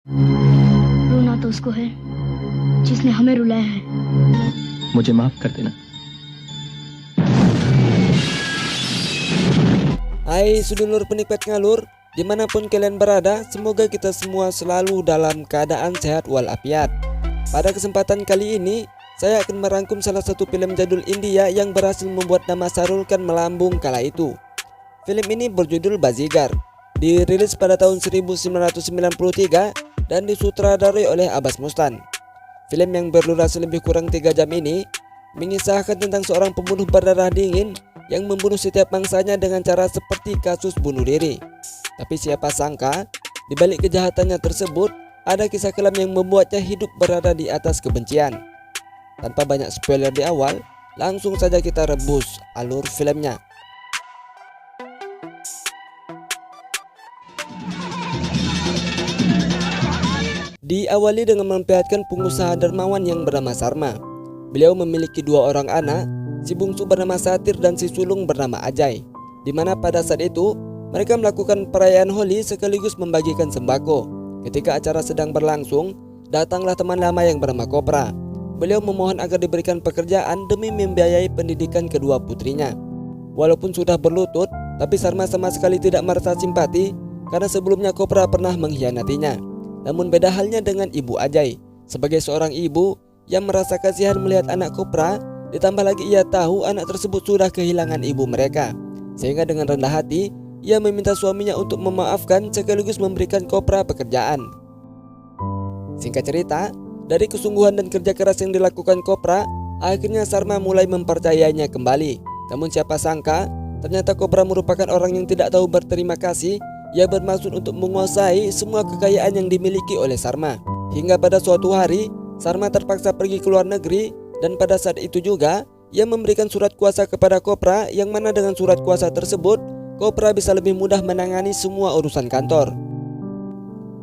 रोना तो उसको है जिसने हमें रुलाया है। मुझे माफ कर देना। Hai sedulur penikmat ngalur, dimanapun kalian berada, semoga kita semua selalu dalam keadaan sehat walafiat. Pada kesempatan kali ini, saya akan merangkum salah satu film jadul India yang berhasil membuat nama Shahrukh Khan melambung kala itu. Film ini berjudul Bazigar, dirilis pada tahun 1993 dan disutradarai oleh Abbas Mustan. Film yang berdurasi lebih kurang 3 jam ini mengisahkan tentang seorang pembunuh berdarah dingin yang membunuh setiap mangsanya dengan cara seperti kasus bunuh diri. Tapi siapa sangka, di balik kejahatannya tersebut ada kisah kelam yang membuatnya hidup berada di atas kebencian. Tanpa banyak spoiler di awal, langsung saja kita rebus alur filmnya. Diawali dengan memperlihatkan pengusaha dermawan yang bernama Sarma. Beliau memiliki 2 orang anak, si bungsu bernama Satir dan si sulung bernama Ajay, di mana pada saat itu mereka melakukan perayaan Holi sekaligus membagikan sembako. Ketika acara sedang berlangsung, datanglah teman lama yang bernama Kopra. Beliau memohon agar diberikan pekerjaan demi membiayai pendidikan kedua putrinya. Walaupun sudah berlutut, tapi Sarma sama sekali tidak merasa simpati karena sebelumnya Kopra pernah mengkhianatinya. Namun beda halnya dengan ibu Ajay. Sebagai seorang ibu yang merasa kasihan melihat anak Kopra, ditambah lagi ia tahu anak tersebut sudah kehilangan ibu mereka, sehingga dengan rendah hati ia meminta suaminya untuk memaafkan sekaligus memberikan Kopra pekerjaan. Singkat cerita, dari kesungguhan dan kerja keras yang dilakukan Kopra, akhirnya Sarma mulai mempercayainya kembali. Namun siapa sangka, ternyata Kopra merupakan orang yang tidak tahu berterima kasih. Ia bermaksud untuk menguasai semua kekayaan yang dimiliki oleh Sarma. Hingga pada suatu hari, Sarma terpaksa pergi ke luar negeri, dan pada saat itu juga ia memberikan surat kuasa kepada Kopra, yang mana dengan surat kuasa tersebut Kopra bisa lebih mudah menangani semua urusan kantor.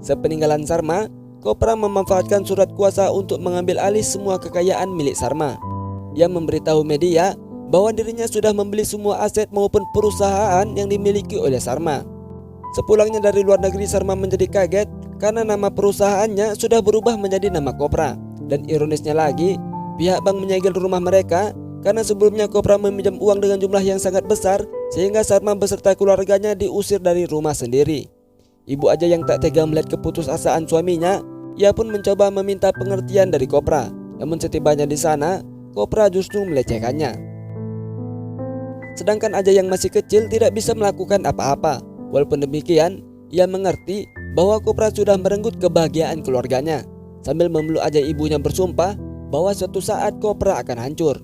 Sepeninggalan Sarma, Kopra memanfaatkan surat kuasa untuk mengambil alih semua kekayaan milik Sarma. Ia memberitahu media bahwa dirinya sudah membeli semua aset maupun perusahaan yang dimiliki oleh Sarma. Sepulangnya dari luar negeri, Sarma menjadi kaget karena nama perusahaannya sudah berubah menjadi nama Kopra. Dan ironisnya lagi, pihak bank menyegel rumah mereka karena sebelumnya Kopra meminjam uang dengan jumlah yang sangat besar, sehingga Sarma beserta keluarganya diusir dari rumah sendiri. Ibu Ajay yang tak tega melihat keputusasaan suaminya, ia pun mencoba meminta pengertian dari Kopra. Namun setibanya di sana, Kopra justru melecehkannya. Sedangkan Ajay yang masih kecil tidak bisa melakukan apa-apa. Walaupun demikian, ia mengerti bahwa Kopra sudah merenggut kebahagiaan keluarganya. Sambil memeluk Ajay, ibunya bersumpah bahwa suatu saat Kopra akan hancur.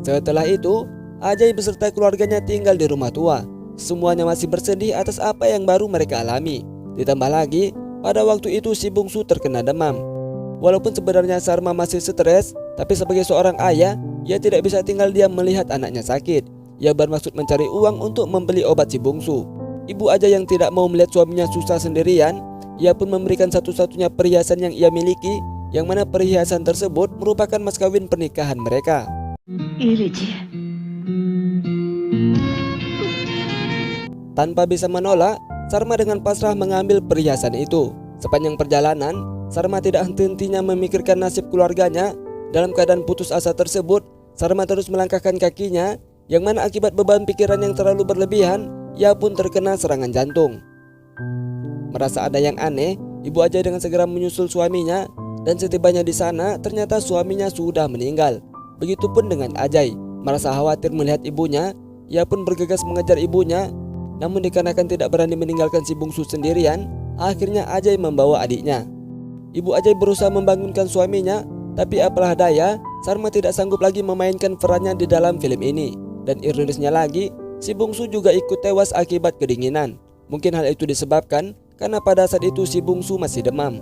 Setelah itu, Ajay beserta keluarganya tinggal di rumah tua. Semuanya masih bersedih atas apa yang baru mereka alami. Ditambah lagi, pada waktu itu si bungsu terkena demam. Walaupun sebenarnya Sarma masih stres, tapi sebagai seorang ayah, ia tidak bisa tinggal diam melihat anaknya sakit. Ia bermaksud mencari uang untuk membeli obat si bungsu. Ibu Ajay yang tidak mau melihat suaminya susah sendirian, ia pun memberikan satu-satunya perhiasan yang ia miliki, yang mana perhiasan tersebut merupakan mas kawin pernikahan mereka. Tanpa bisa menolak, Sarma dengan pasrah mengambil perhiasan itu. Sepanjang perjalanan, Sarma tidak henti-hentinya memikirkan nasib keluarganya. Dalam keadaan putus asa tersebut, Sarma terus melangkahkan kakinya, yang mana akibat beban pikiran yang terlalu berlebihan, ia pun terkena serangan jantung. Merasa ada yang aneh, ibu Ajay dengan segera menyusul suaminya, dan setibanya di sana ternyata suaminya sudah meninggal. Begitupun dengan Ajay, merasa khawatir melihat ibunya, ia pun bergegas mengejar ibunya. Namun dikarenakan tidak berani meninggalkan si bungsu sendirian, akhirnya Ajay membawa adiknya. Ibu Ajay berusaha membangunkan suaminya, tapi apalah daya, Sarma tidak sanggup lagi memainkan perannya di dalam film ini. Dan ironisnya lagi, si bungsu juga ikut tewas akibat kedinginan. Mungkin hal itu disebabkan karena pada saat itu si bungsu masih demam.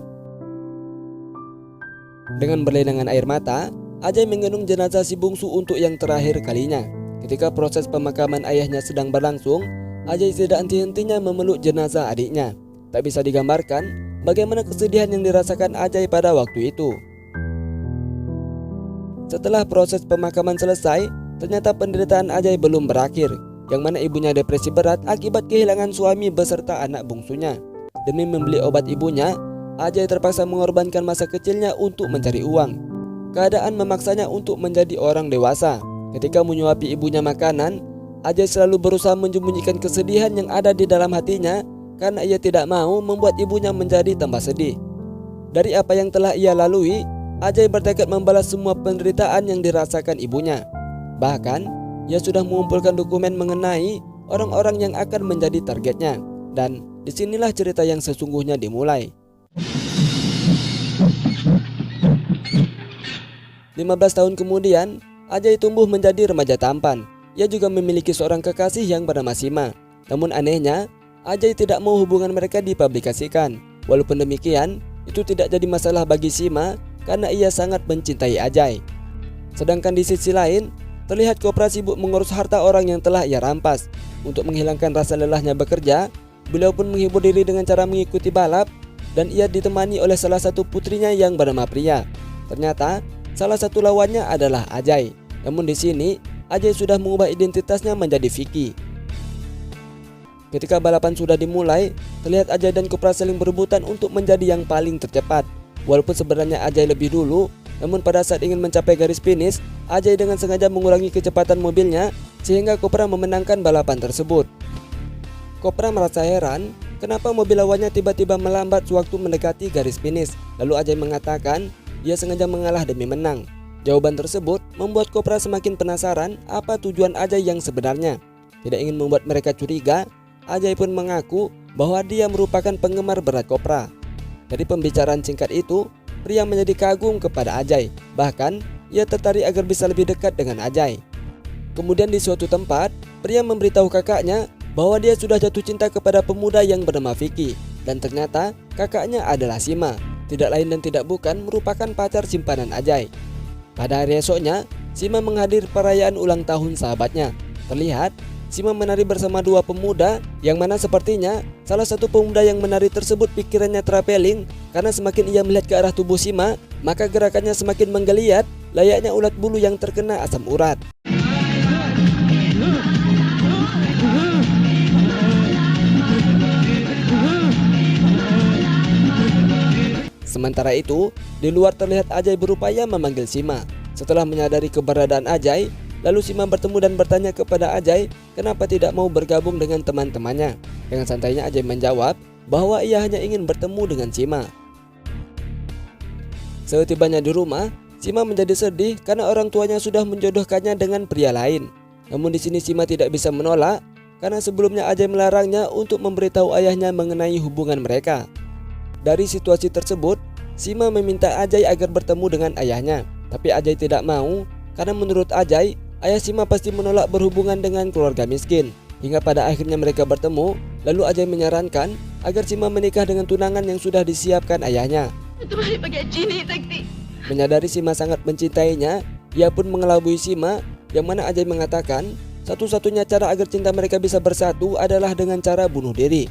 Dengan berlinangan air mata, Ajay menggendong jenazah si bungsu untuk yang terakhir kalinya. Ketika proses pemakaman ayahnya sedang berlangsung, Ajay tidak henti-hentinya memeluk jenazah adiknya. Tak bisa digambarkan bagaimana kesedihan yang dirasakan Ajay pada waktu itu. Setelah proses pemakaman selesai, ternyata penderitaan Ajay belum berakhir, yang mana ibunya depresi berat akibat kehilangan suami beserta anak bungsunya. demi membeli obat ibunya, Ajay terpaksa mengorbankan masa kecilnya untuk mencari uang. Keadaan memaksanya untuk menjadi orang dewasa. Ketika menyuapi ibunya makanan, Ajay selalu berusaha menyembunyikan kesedihan yang ada di dalam hatinya karena ia tidak mau membuat ibunya menjadi tambah sedih. Dari apa yang telah ia lalui, Ajay bertekad membalas semua penderitaan yang dirasakan ibunya. Bahkan, ia sudah mengumpulkan dokumen mengenai orang-orang yang akan menjadi targetnya. Dan disinilah cerita yang sesungguhnya dimulai. 15 tahun kemudian, Ajay tumbuh menjadi remaja tampan. Ia juga memiliki seorang kekasih yang bernama Sima. Namun anehnya, Ajay tidak mau hubungan mereka dipublikasikan. Walaupun demikian, itu tidak jadi masalah bagi Sima karena ia sangat mencintai Ajay. Sedangkan di sisi lain, terlihat Kopra sibuk mengurus harta orang yang telah ia rampas. Untuk menghilangkan rasa lelahnya bekerja, beliau pun menghibur diri dengan cara mengikuti balap, dan ia ditemani oleh salah satu putrinya yang bernama Priya. Ternyata, salah satu lawannya adalah Ajay. Namun di sini, Ajay sudah mengubah identitasnya menjadi Vicky. Ketika balapan sudah dimulai, terlihat Ajay dan Kopra saling berebutan untuk menjadi yang paling tercepat. Walaupun sebenarnya Ajay lebih dulu, namun pada saat ingin mencapai garis finish, Ajay dengan sengaja mengurangi kecepatan mobilnya sehingga Kopra memenangkan balapan tersebut. Kopra merasa heran kenapa mobil lawannya tiba-tiba melambat sewaktu mendekati garis finish. Lalu Ajay mengatakan ia sengaja mengalah demi menang. Jawaban tersebut membuat Kopra semakin penasaran apa tujuan Ajay yang sebenarnya. Tidak ingin membuat mereka curiga, Ajay pun mengaku bahwa dia merupakan penggemar berat Kopra. Dari pembicaraan singkat itu, Priya menjadi kagum kepada Ajay. Bahkan, ia tertarik agar bisa lebih dekat dengan Ajay. Kemudian di suatu tempat, Priya memberitahu kakaknya bahwa dia sudah jatuh cinta kepada pemuda yang bernama Vicky. Dan ternyata kakaknya adalah Sima. Tidak lain dan tidak bukan merupakan pacar simpanan Ajay. Pada hari esoknya, Sima menghadiri perayaan ulang tahun sahabatnya. Terlihat, Sima menari bersama dua pemuda, yang mana sepertinya salah satu pemuda yang menari tersebut pikirannya traveling karena semakin ia melihat ke arah tubuh Sima, maka gerakannya semakin menggeliat layaknya ulat bulu yang terkena asam urat. Sementara itu, di luar terlihat Ajay berupaya memanggil Sima. Setelah menyadari keberadaan Ajay, lalu Sima bertemu dan bertanya kepada Ajay kenapa tidak mau bergabung dengan teman-temannya. Dengan santainya Ajay menjawab bahwa ia hanya ingin bertemu dengan Sima. Setibanya di rumah, Sima menjadi sedih karena orang tuanya sudah menjodohkannya dengan pria lain. Namun di sini Sima tidak bisa menolak karena sebelumnya Ajay melarangnya untuk memberitahu ayahnya mengenai hubungan mereka. Dari situasi tersebut, Sima meminta Ajay agar bertemu dengan ayahnya. Tapi Ajay tidak mau karena menurut Ajay, ayah Sima pasti menolak berhubungan dengan keluarga miskin. Hingga pada akhirnya mereka bertemu, lalu Ajay menyarankan agar Sima menikah dengan tunangan yang sudah disiapkan ayahnya. Menyadari Sima sangat mencintainya, ia pun mengelabui Sima, yang mana Ajay mengatakan satu-satunya cara agar cinta mereka bisa bersatu adalah dengan cara bunuh diri.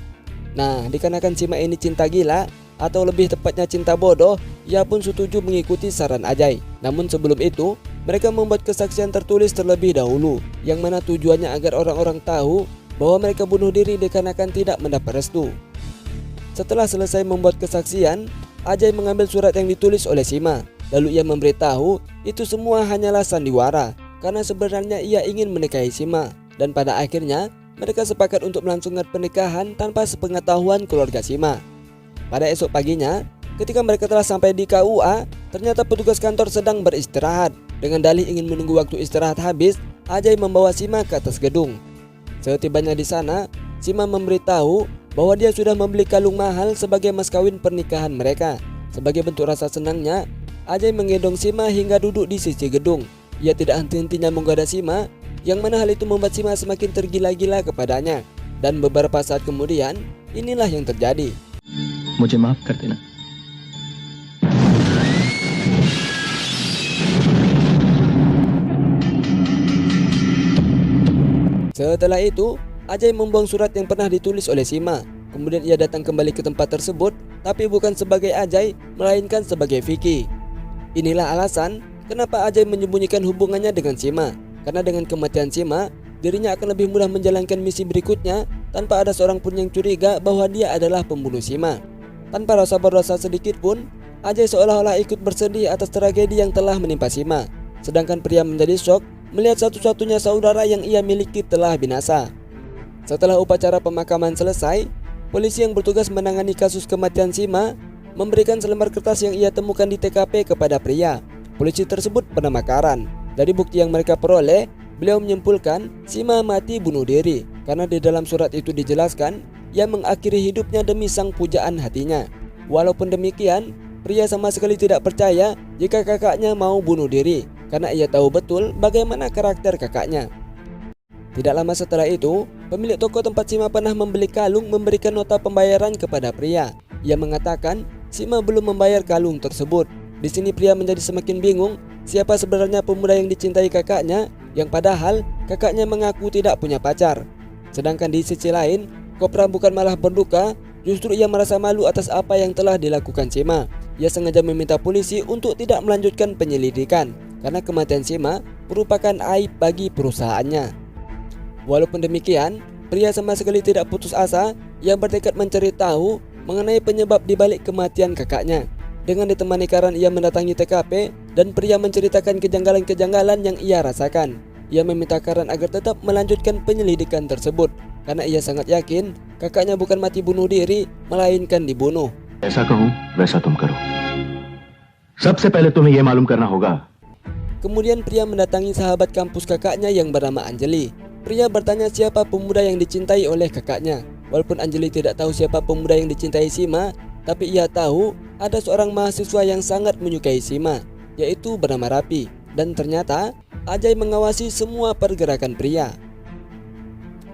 Nah, dikarenakan Sima ini cinta gila, atau lebih tepatnya cinta bodoh, ia pun setuju mengikuti saran Ajay. Namun sebelum itu, mereka membuat kesaksian tertulis terlebih dahulu, yang mana tujuannya agar orang-orang tahu bahwa mereka bunuh diri dikarenakan tidak mendapat restu. Setelah selesai membuat kesaksian, Ajay mengambil surat yang ditulis oleh Sima. Lalu ia memberitahu itu semua hanyalah sandiwara, karena sebenarnya ia ingin menikahi Sima. Dan pada akhirnya, mereka sepakat untuk melangsungkan pernikahan tanpa sepengetahuan keluarga Sima. Pada esok paginya, ketika mereka telah sampai di KUA, ternyata petugas kantor sedang beristirahat. Dengan dalih ingin menunggu waktu istirahat habis, Ajay membawa Sima ke atas gedung. Setibanya di sana, Sima memberitahu bahwa dia sudah membeli kalung mahal sebagai mas kawin pernikahan mereka. Sebagai bentuk rasa senangnya, Ajay menggendong Sima hingga duduk di sisi gedung. Ia tidak henti-hentinya menggoda Sima, yang mana hal itu membuat Sima semakin tergila-gila kepadanya. Dan beberapa saat kemudian, inilah yang terjadi. मुझे माफ कर देना। Setelah itu, Ajay membuang surat yang pernah ditulis oleh Sima. Kemudian ia datang kembali ke tempat tersebut, tapi bukan sebagai Ajay, melainkan sebagai Vicky. Inilah alasan kenapa Ajay menyembunyikan hubungannya dengan Sima. Karena dengan kematian Sima, dirinya akan lebih mudah menjalankan misi berikutnya tanpa ada seorang pun yang curiga bahwa dia adalah pembunuh Sima. Tanpa rasa berdosa sedikit pun, Ajay seolah-olah ikut bersedih atas tragedi yang telah menimpa Sima. Sedangkan pria menjadi syok melihat satu-satunya saudara yang ia miliki telah binasa. Setelah upacara pemakaman selesai, polisi yang bertugas menangani kasus kematian Sima memberikan selembar kertas yang ia temukan di TKP kepada pria. Polisi tersebut bernama Karan. Dari bukti yang mereka peroleh, beliau menyimpulkan Sima mati bunuh diri karena di dalam surat itu dijelaskan ia mengakhiri hidupnya demi sang pujaan hatinya. Walaupun demikian, pria sama sekali tidak percaya jika kakaknya mau bunuh diri karena ia tahu betul bagaimana karakter kakaknya. Tidak lama setelah itu, pemilik toko tempat Sima pernah membeli kalung memberikan nota pembayaran kepada pria. Ia mengatakan Sima belum membayar kalung tersebut. Di sini pria menjadi semakin bingung siapa sebenarnya pemuda yang dicintai kakaknya, yang padahal kakaknya mengaku tidak punya pacar. Sedangkan di sisi lain, Kopra bukan malah berduka, justru ia merasa malu atas apa yang telah dilakukan Sima. Ia sengaja meminta polisi untuk tidak melanjutkan penyelidikan karena kematian Sima merupakan aib bagi perusahaannya. Walaupun demikian, pria sama sekali tidak putus asa. Ia bertekad mencari tahu mengenai penyebab dibalik kematian kakaknya. Dengan ditemani Karan, ia mendatangi TKP dan pria menceritakan kejanggalan-kejanggalan yang ia rasakan. Ia meminta Karan agar tetap melanjutkan penyelidikan tersebut karena ia sangat yakin kakaknya bukan mati bunuh diri, melainkan dibunuh. ऐसा कहूं वैसा तुम करो. सबसे पहले तुम्हें ये मालूम करना होगा. Kemudian pria mendatangi sahabat kampus kakaknya yang bernama Anjali. Pria bertanya siapa pemuda yang dicintai oleh kakaknya. Walaupun Anjali tidak tahu siapa pemuda yang dicintai Sima, tapi ia tahu ada seorang mahasiswa yang sangat menyukai Sima, yaitu bernama Rapi. Dan ternyata Ajay mengawasi semua pergerakan pria.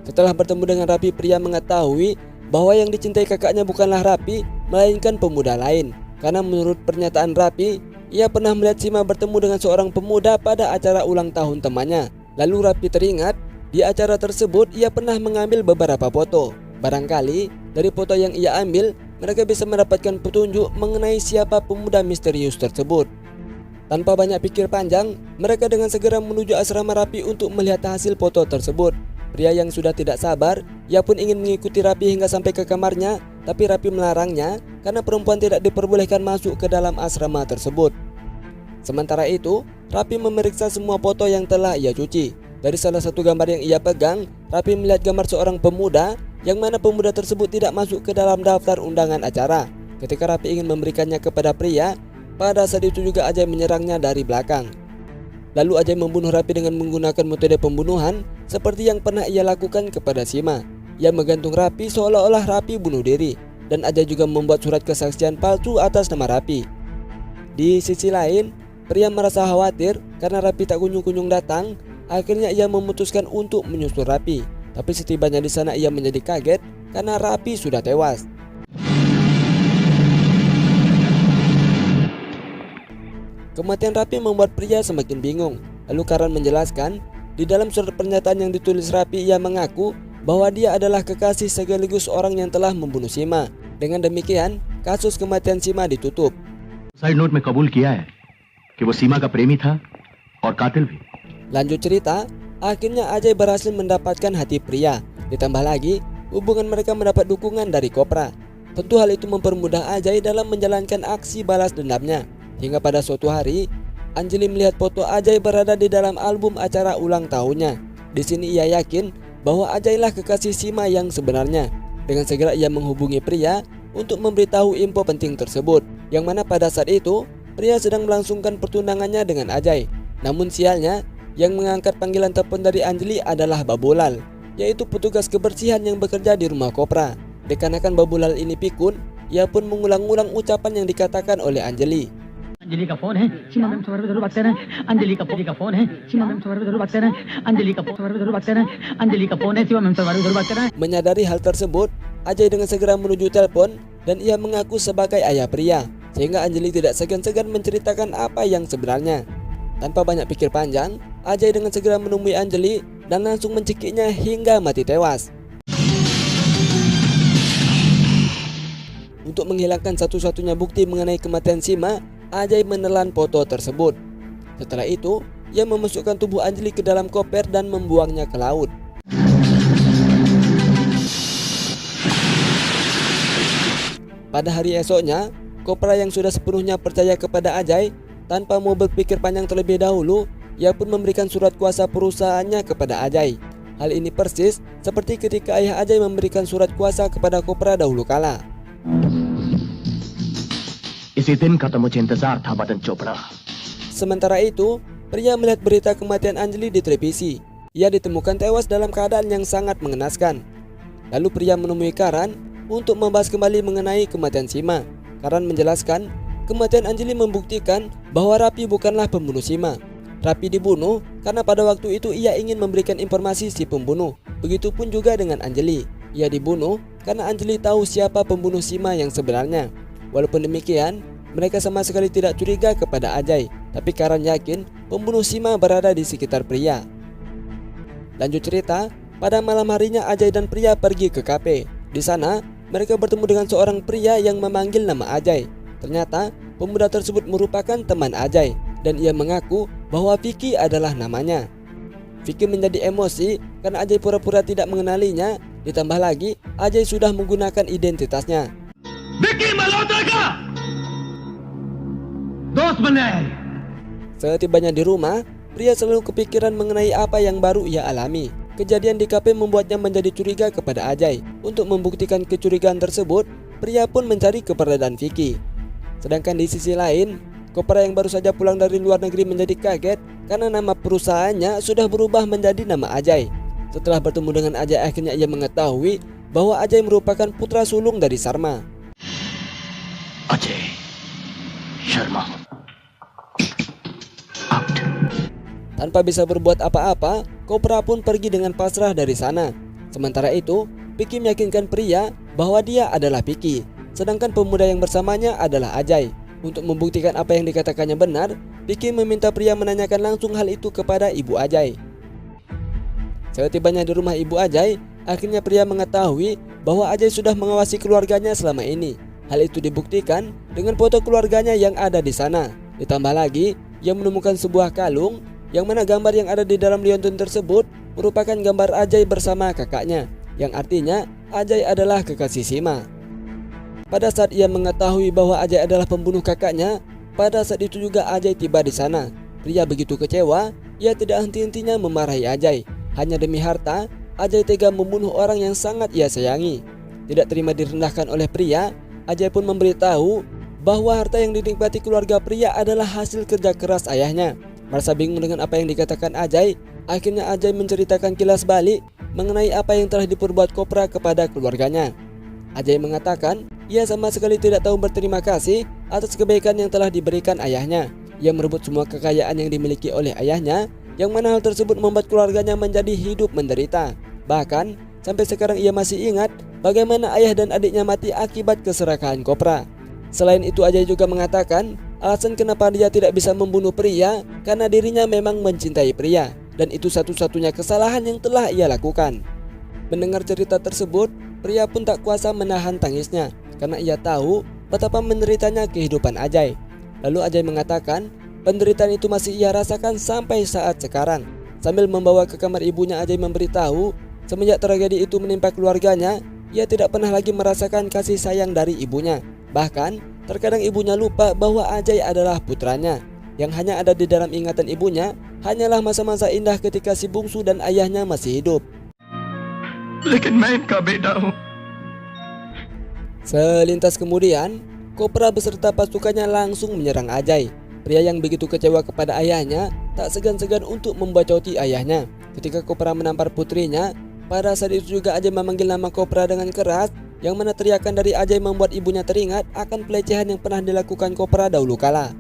Setelah bertemu dengan Rapi, pria mengetahui bahwa yang dicintai kakaknya bukanlah Rapi, melainkan pemuda lain. Karena menurut pernyataan Rapi, ia pernah melihat Sima bertemu dengan seorang pemuda pada acara ulang tahun temannya. Lalu Rapi teringat, di acara tersebut ia pernah mengambil beberapa foto. Barangkali dari foto yang ia ambil, mereka bisa mendapatkan petunjuk mengenai siapa pemuda misterius tersebut. Tanpa banyak pikir panjang, mereka dengan segera menuju asrama Rapi untuk melihat hasil foto tersebut. Pria yang sudah tidak sabar, ia pun ingin mengikuti Rapi hingga sampai ke kamarnya, tapi Rapi melarangnya karena perempuan tidak diperbolehkan masuk ke dalam asrama tersebut. Sementara itu, Rapi memeriksa semua foto yang telah ia cuci. Dari salah satu gambar yang ia pegang, Rapi melihat gambar seorang pemuda, yang mana pemuda tersebut tidak masuk ke dalam daftar undangan acara. Ketika Rapi ingin memberikannya kepada pria, pada saat itu juga Ajay menyerangnya dari belakang. Lalu Ajay membunuh Rapi dengan menggunakan metode pembunuhan seperti yang pernah ia lakukan kepada Sima. Ia menggantung Rapi seolah-olah Rapi bunuh diri, dan Ajay juga membuat surat kesaksian palsu atas nama Rapi. Di sisi lain, pria merasa khawatir karena Rapi tak kunjung-kunjung datang. Akhirnya ia memutuskan untuk menyusul Rapi. Tapi setibanya di sana ia menjadi kaget karena Rapi sudah tewas. Kematian Rapi membuat pria semakin bingung. Lalu Karan menjelaskan, di dalam surat pernyataan yang ditulis Rapi, ia mengaku bahwa dia adalah kekasih sekaligus orang yang telah membunuh Sima. Dengan demikian, kasus kematian Sima ditutup. Side note में कबूल किया है कि वो सीमा का प्रेमी था और कातिल भी. Lanjut cerita, akhirnya Ajay berhasil mendapatkan hati pria. Ditambah lagi, hubungan mereka mendapat dukungan dari Kopra. Tentu hal itu mempermudah Ajay dalam menjalankan aksi balas dendamnya. Hingga pada suatu hari, Anjali melihat foto Ajay berada di dalam album acara ulang tahunnya. Di sini ia yakin bahwa Ajay lah kekasih Sima yang sebenarnya. Dengan segera ia menghubungi pria untuk memberitahu info penting tersebut, yang mana pada saat itu pria sedang melangsungkan pertunangannya dengan Ajay. Namun sialnya, yang mengangkat panggilan telepon dari Anjali adalah Babulal, yaitu petugas kebersihan yang bekerja di rumah Kopra. Dikarenakan Babulal ini pikun, ia pun mengulang-ulang ucapan yang dikatakan oleh Anjali. Anjali का फोन है सीमा मैम सवार जरूर बात करना अंजलि का फोन है सीमा मैम सवार जरूर बात करना अंजलि का सवार जरूर बात करना अंजलि का फोन है सीमा मैम सवार जरूर बात करना. Menyadari hal tersebut, Ajay dengan segera menuju telepon dan ia mengaku sebagai ayah pria, sehingga Anjali tidak segan-segan menceritakan apa yang sebenarnya. Tanpa banyak pikir panjang, Ajay dengan segera menemui Anjali dan langsung mencekiknya hingga mati tewas. Untuk menghilangkan satu-satunya bukti mengenai kematian Sima, Ajay menelan foto tersebut. Setelah itu, ia memasukkan tubuh Anjali ke dalam koper dan membuangnya ke laut. Pada hari esoknya, Kopra yang sudah sepenuhnya percaya kepada Ajay, tanpa mau berpikir panjang terlebih dahulu, ia pun memberikan surat kuasa perusahaannya kepada Ajay. Hal ini persis seperti ketika ayah Ajay memberikan surat kuasa kepada Kopra dahulu kala. इसी दिन का तो मुझे इंतजार था मदन Chopra. Sementara itu, pria melihat berita kematian Anjali di televisi. Ia ditemukan tewas dalam keadaan yang sangat mengenaskan. Lalu pria menemui Karan untuk membahas kembali mengenai kematian Sima. Karan menjelaskan, kematian Anjali membuktikan bahwa Rapi bukanlah pembunuh Sima. Rapi dibunuh karena pada waktu itu ia ingin memberikan informasi si pembunuh. Begitupun juga dengan Anjali. Ia dibunuh karena Anjali tahu siapa pembunuh Sima yang sebenarnya. Walaupun demikian, mereka sama sekali tidak curiga kepada Ajay, tapi Karan yakin pembunuh Sima berada di sekitar pria. Lanjut cerita, pada malam harinya Ajay dan pria pergi ke kafe. Di sana, mereka bertemu dengan seorang pria yang memanggil nama Ajay. Ternyata, pemuda tersebut merupakan teman Ajay, dan ia mengaku bahwa Vicky adalah namanya. Vicky menjadi emosi karena Ajay pura-pura tidak mengenalinya, ditambah lagi Ajay sudah menggunakan identitasnya. Vicky मल्होत्रा का दोस्त बनने आया है। Setibanya di rumah, pria selalu kepikiran mengenai apa yang baru ia alami. Kejadian di kafe membuatnya menjadi curiga kepada Ajay. Untuk membuktikan kecurigaan tersebut, pria pun mencari keberadaan Vicky. Sedangkan di sisi lain, Kopra yang baru saja pulang dari luar negeri menjadi kaget karena nama perusahaannya sudah berubah menjadi nama Ajay. Setelah bertemu dengan Ajay, akhirnya ia mengetahui bahwa Ajay merupakan putra sulung dari Sarma. Ajay Sharma out. Tanpa bisa berbuat apa-apa, Kopra pun pergi dengan pasrah dari sana. Sementara itu, Vicky meyakinkan pria bahwa dia adalah Vicky, sedangkan pemuda yang bersamanya adalah Ajay. Untuk membuktikan apa yang dikatakannya benar, Vicky meminta pria menanyakan langsung hal itu kepada ibu Ajay. Setibanya di rumah ibu Ajay, akhirnya pria mengetahui bahwa Ajay sudah mengawasi keluarganya selama ini. Hal itu dibuktikan dengan foto keluarganya yang ada di sana. Ditambah lagi, ia menemukan sebuah kalung yang mana gambar yang ada di dalam liontin tersebut merupakan gambar Ajay bersama kakaknya, yang artinya Ajay adalah kekasih Sima. Pada saat ia mengetahui bahwa Ajay adalah pembunuh kakaknya, pada saat itu juga Ajay tiba di sana. Pria begitu kecewa, ia tidak henti-hentinya memarahi Ajay. Hanya demi harta, Ajay tega membunuh orang yang sangat ia sayangi. Tidak terima direndahkan oleh pria, Ajay pun memberitahu bahwa harta yang dinikmati keluarga pria adalah hasil kerja keras ayahnya. Merasa bingung dengan apa yang dikatakan Ajay, akhirnya Ajay menceritakan kilas balik mengenai apa yang telah diperbuat Kopra kepada keluarganya. Ajay mengatakan ia sama sekali tidak tahu berterima kasih atas kebaikan yang telah diberikan ayahnya. Ia merebut semua kekayaan yang dimiliki oleh ayahnya, yang mana hal tersebut membuat keluarganya menjadi hidup menderita. Bahkan sampai sekarang ia masih ingat bagaimana ayah dan adiknya mati akibat keserakahan Kopra. Selain itu, Ajay juga mengatakan alasan kenapa dia tidak bisa membunuh pria karena dirinya memang mencintai pria, dan itu satu-satunya kesalahan yang telah ia lakukan. Mendengar cerita tersebut, pria pun tak kuasa menahan tangisnya karena ia tahu betapa menderitanya kehidupan Ajay. Lalu Ajay mengatakan penderitaan itu masih ia rasakan sampai saat sekarang. Sambil membawa ke kamar ibunya, Ajay memberitahu semenjak tragedi itu menimpa keluarganya, ia tidak pernah lagi merasakan kasih sayang dari ibunya. Bahkan, terkadang ibunya lupa bahwa Ajay adalah putranya. Yang hanya ada di dalam ingatan ibunya hanyalah masa-masa indah ketika si bungsu dan ayahnya masih hidup. लेकिन मैं इनका बेटा हूँ। Selintas kemudian, Kopra beserta pasukannya langsung menyerang Ajay. Pria yang begitu kecewa kepada ayahnya tak segan-segan untuk membacoti ayahnya. Ketika Kopra menampar putrinya, pada saat itu juga Ajay memanggil nama Kopra dengan keras, yang mana teriakan dari Ajay membuat ibunya teringat akan pelecehan yang pernah dilakukan Kopra dahulu kala.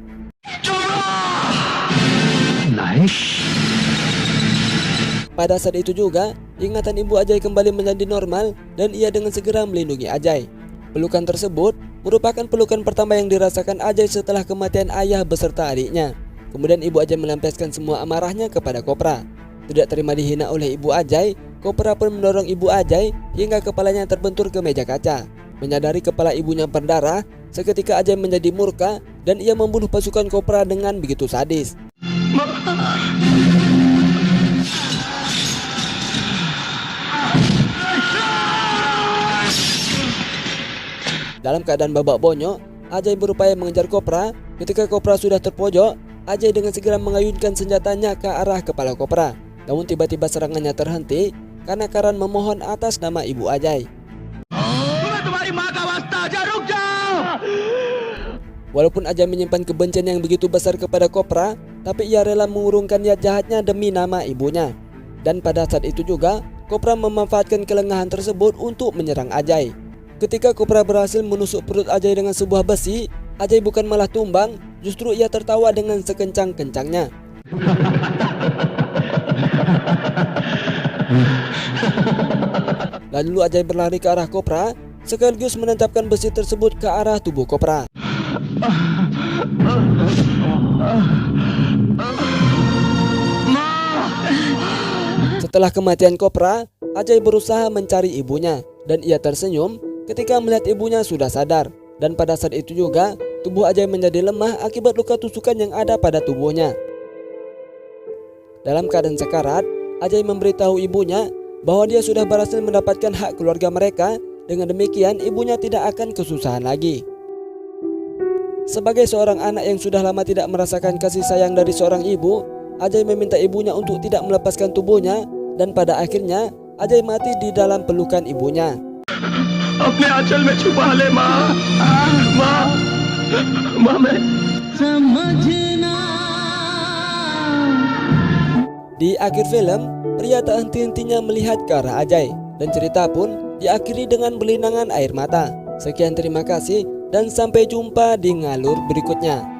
Pada saat itu juga, ingatan ibu Ajay kembali menjadi normal dan ia dengan segera melindungi Ajay. Pelukan tersebut merupakan pelukan pertama yang dirasakan Ajay setelah kematian ayah beserta adiknya. Kemudian ibu Ajay melampiaskan semua amarahnya kepada Kopra. Tidak terima dihina oleh ibu Ajay, Kopra pun mendorong ibu Ajay hingga kepalanya terbentur ke meja kaca. Menyadari kepala ibunya berdarah, seketika Ajay menjadi murka dan ia membunuh pasukan Kopra dengan begitu sadis. Dalam keadaan babak bonyok, Ajay berupaya mengejar Kopra. Ketika Kopra sudah terpojok, Ajay dengan segera mengayunkan senjatanya ke arah kepala Kopra. Namun tiba-tiba serangannya terhenti karena Karan memohon atas nama ibu Ajay. Walaupun Ajay menyimpan kebencian yang begitu besar kepada Kopra, tapi ia rela mengurungkan niat jahatnya demi nama ibunya. Dan pada saat itu juga, Kopra memanfaatkan kelengahan tersebut untuk menyerang Ajay. Ketika Kopra berhasil menusuk perut Ajay dengan sebuah besi, Ajay bukan malah tumbang, justru ia tertawa dengan sekencang-kencangnya. Lalu Ajay berlari ke arah Kopra, sekaligus menentapkan besi tersebut ke arah tubuh Kopra. Setelah kematian Kopra, Ajay berusaha mencari ibunya dan ia tersenyum ketika melihat ibunya sudah sadar. Dan pada saat itu juga, tubuh Ajay menjadi lemah akibat luka tusukan yang ada pada tubuhnya. Dalam keadaan sekarat, Ajay memberitahu ibunya bahwa dia sudah berhasil mendapatkan hak keluarga mereka. Dengan demikian, ibunya tidak akan kesusahan lagi. Sebagai seorang anak yang sudah lama tidak merasakan kasih sayang dari seorang ibu, Ajay meminta ibunya untuk tidak melepaskan tubuhnya. Dan pada akhirnya, Ajay mati di dalam pelukan ibunya. अपने आंचल में छुपा ले माँ, माँ, माँ मैं समझना. Di akhir film, pria tak henti-hentinya melihat ke arah Ajay dan cerita pun diakhiri dengan belinangan air mata. Sekian, terima kasih dan sampai jumpa di ngalur berikutnya.